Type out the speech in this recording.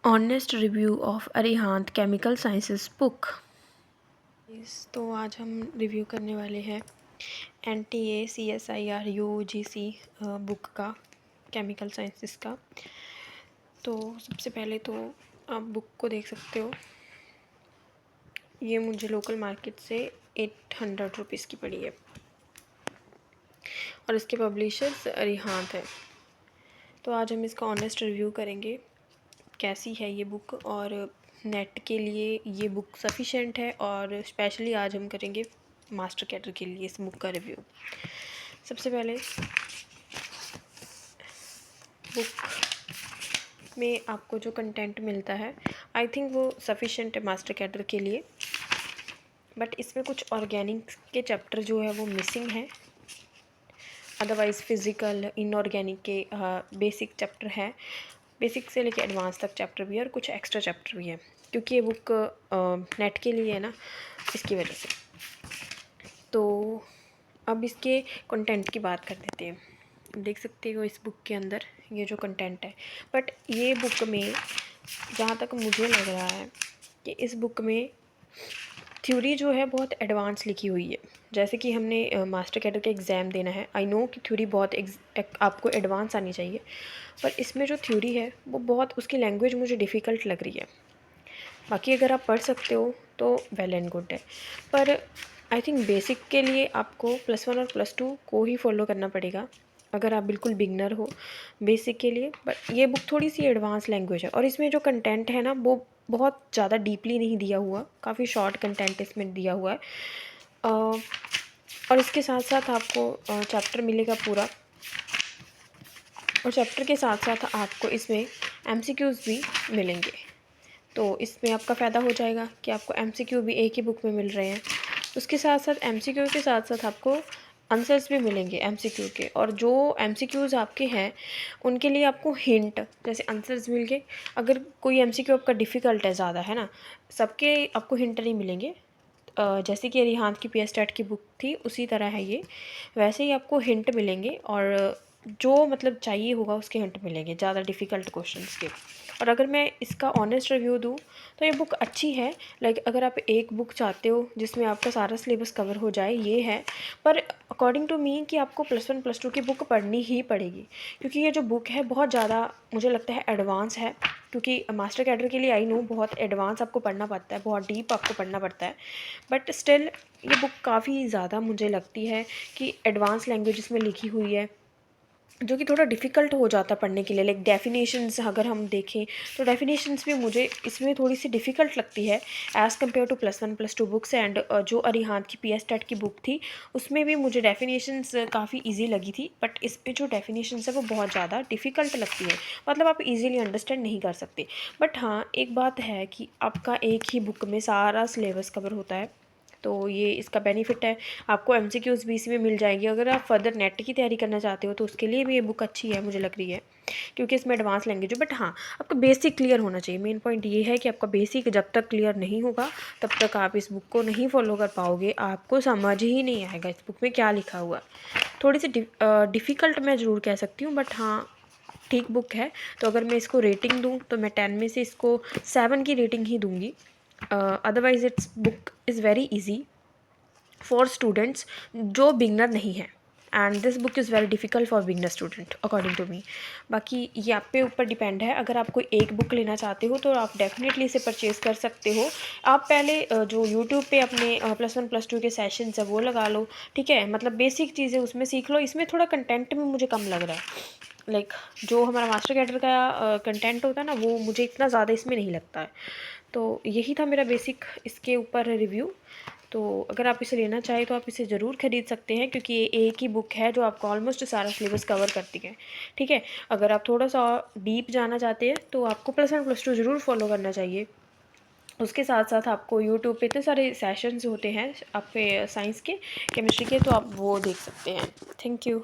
Honest review of Arihant chemical sciences book. तो आज हम रिव्यू करने वाले हैं NTA-CSIR-UGC बुक का, केमिकल साइंसेस का। तो सबसे पहले तो आप बुक को देख सकते हो। ये मुझे लोकल मार्केट से 800 रुपीज़ की पड़ी है और इसके पब्लिशर्स अरिहंत है। तो आज हम इसका ऑनेस्ट रिव्यू करेंगे, कैसी है ये बुक, और नेट के लिए ये बुक सफिशेंट है, और स्पेशली आज हम करेंगे मास्टर कैडर के लिए इस बुक का रिव्यू। सबसे पहले बुक में आपको जो कंटेंट मिलता है आई थिंक वो सफिशेंट है मास्टर कैडर के लिए, बट इसमें कुछ ऑर्गेनिक के चैप्टर जो है वो मिसिंग है। अदरवाइज़ फ़िज़िकल इनऑर्गेनिक के बेसिक चैप्टर है, बेसिक से लेके एडवांस तक चैप्टर भी है और कुछ एक्स्ट्रा चैप्टर भी है, क्योंकि ये बुक नेट के लिए है ना, इसकी वजह से। तो अब इसके कंटेंट की बात कर देते हैं। देख सकते हो इस बुक के अंदर ये जो कंटेंट है, बट ये बुक में जहाँ तक मुझे लग रहा है कि इस बुक में थ्योरी जो है बहुत एडवांस लिखी हुई है। जैसे कि हमने मास्टर कैडर का एग्ज़ाम देना है, आई नो कि थ्योरी बहुत आपको एडवांस आनी चाहिए, पर इसमें जो थ्योरी है वो बहुत, उसकी लैंग्वेज मुझे डिफ़िकल्ट लग रही है। बाकी अगर आप पढ़ सकते हो तो वेल एंड गुड है, पर आई थिंक बेसिक के लिए आपको +1 और +2 को ही फॉलो करना पड़ेगा अगर आप बिल्कुल बिगनर हो बेसिक के लिए। बट ये बुक थोड़ी सी एडवांस लैंग्वेज है, और इसमें जो कंटेंट है ना वो बहुत ज़्यादा डीपली नहीं दिया हुआ, काफ़ी शॉर्ट कंटेंट इसमें दिया हुआ है। और इसके साथ साथ आपको चैप्टर मिलेगा पूरा, और चैप्टर के साथ साथ आपको इसमें MCQs भी मिलेंगे। तो इसमें आपका फ़ायदा हो जाएगा कि आपको MCQ भी एक ही बुक में मिल रहे हैं। उसके साथ साथ MCQ के साथ साथ आपको आंसर्स भी मिलेंगे MCQ के, और जो MCQs आपके हैं उनके लिए आपको हिंट, जैसे आंसर्स मिल गए, अगर कोई MCQ आपका डिफ़िकल्ट है ज़्यादा, है ना, सबके आपको हिंट नहीं मिलेंगे। जैसे कि अरिहंत की PS टेट की बुक थी उसी तरह है ये, वैसे ही आपको हिंट मिलेंगे, और जो मतलब चाहिए होगा उसके हिंट मिलेंगे ज़्यादा डिफ़िकल्ट क्वेश्चंस के। और अगर मैं इसका ऑनेस्ट रिव्यू दूँ तो ये बुक अच्छी है। लाइक अगर आप एक बुक चाहते हो जिसमें आपका सारा सिलेबस कवर हो जाए, ये है। पर अकॉर्डिंग टू मी कि आपको +1 +2 की बुक पढ़नी ही पड़ेगी, क्योंकि ये जो बुक है बहुत ज़्यादा मुझे लगता है एडवांस है। क्योंकि मास्टर कैडर के लिए आई नो बहुत एडवांस आपको पढ़ना पड़ता है, बहुत डीप आपको पढ़ना पड़ता है, बट स्टिल ये बुक काफ़ी ज़्यादा मुझे लगती है कि एडवांस लैंग्वेज इसमें लिखी हुई है, जो कि थोड़ा डिफ़िकल्ट हो जाता है पढ़ने के लिए। लाइक डेफिनेशंस अगर हम देखें तो डेफिनेशंस भी मुझे इसमें थोड़ी सी डिफ़िकल्ट लगती है as compare to +1 +2 books. And जो अरिहंत की PS टेट की बुक थी उसमें भी मुझे डेफिनेशंस काफ़ी इजी लगी थी, बट इस पे जो डेफिनेशंस है वो बहुत ज़्यादा डिफ़िकल्ट लगती है, मतलब आप इजीली अंडरस्टैंड नहीं कर सकते। बट हाँ, एक बात है कि आपका एक ही बुक में सारा सिलेबस कवर होता है, तो ये इसका बेनिफिट है। आपको MCQs भी इसी में मिल जाएंगी। अगर आप फर्दर नेट की तैयारी करना चाहते हो तो उसके लिए भी ये बुक अच्छी है मुझे लग रही है, क्योंकि इसमें एडवांस लैंग्वेज है। बट हाँ, आपका बेसिक क्लियर होना चाहिए। मेन पॉइंट ये है कि आपका बेसिक जब तक क्लियर नहीं होगा तब तक आप इस बुक को नहीं फॉलो कर पाओगे, आपको समझ ही नहीं आएगा इस बुक में क्या लिखा हुआ। थोड़ी सी डिफ़िकल्ट मैं ज़रूर कह सकती हूँ, बट हाँ ठीक बुक है। तो अगर मैं इसको रेटिंग दूँ तो मैं 10 में से इसको 7 की रेटिंग ही दूँगी। Otherwise it's book is very easy for students जो बिगनर नहीं है, and this book is very difficult for beginner student according to me. बाकी ये आप पे ऊपर डिपेंड है। अगर आप कोई एक बुक लेना चाहते हो तो आप डेफिनेटली इसे परचेज़ कर सकते हो। आप पहले जो यूट्यूब पे अपने +1 +2 के सेशंस है वो लगा लो, ठीक है, मतलब बेसिक चीज़ें उसमें सीख लो। इसमें थोड़ा कंटेंट में मुझे कम लग रहा है। लाइक जो हमारा मास्टर कैडर का कंटेंट होता है ना, वो मुझे इतना ज़्यादा इसमें नहीं लगता है। तो यही था मेरा बेसिक इसके ऊपर रिव्यू। तो अगर आप इसे लेना चाहें तो आप इसे ज़रूर ख़रीद सकते हैं, क्योंकि ये एक ही बुक है जो आपको ऑलमोस्ट सारा सिलेबस कवर करती है, ठीक है। अगर आप थोड़ा सा डीप जाना चाहते हैं तो आपको +1 +2 ज़रूर फॉलो करना चाहिए। उसके साथ साथ आपको यूट्यूब पे इतने सारे सेशंस होते हैं आप पे साइंस के, केमिस्ट्री के, तो आप वो देख सकते हैं। Thank you.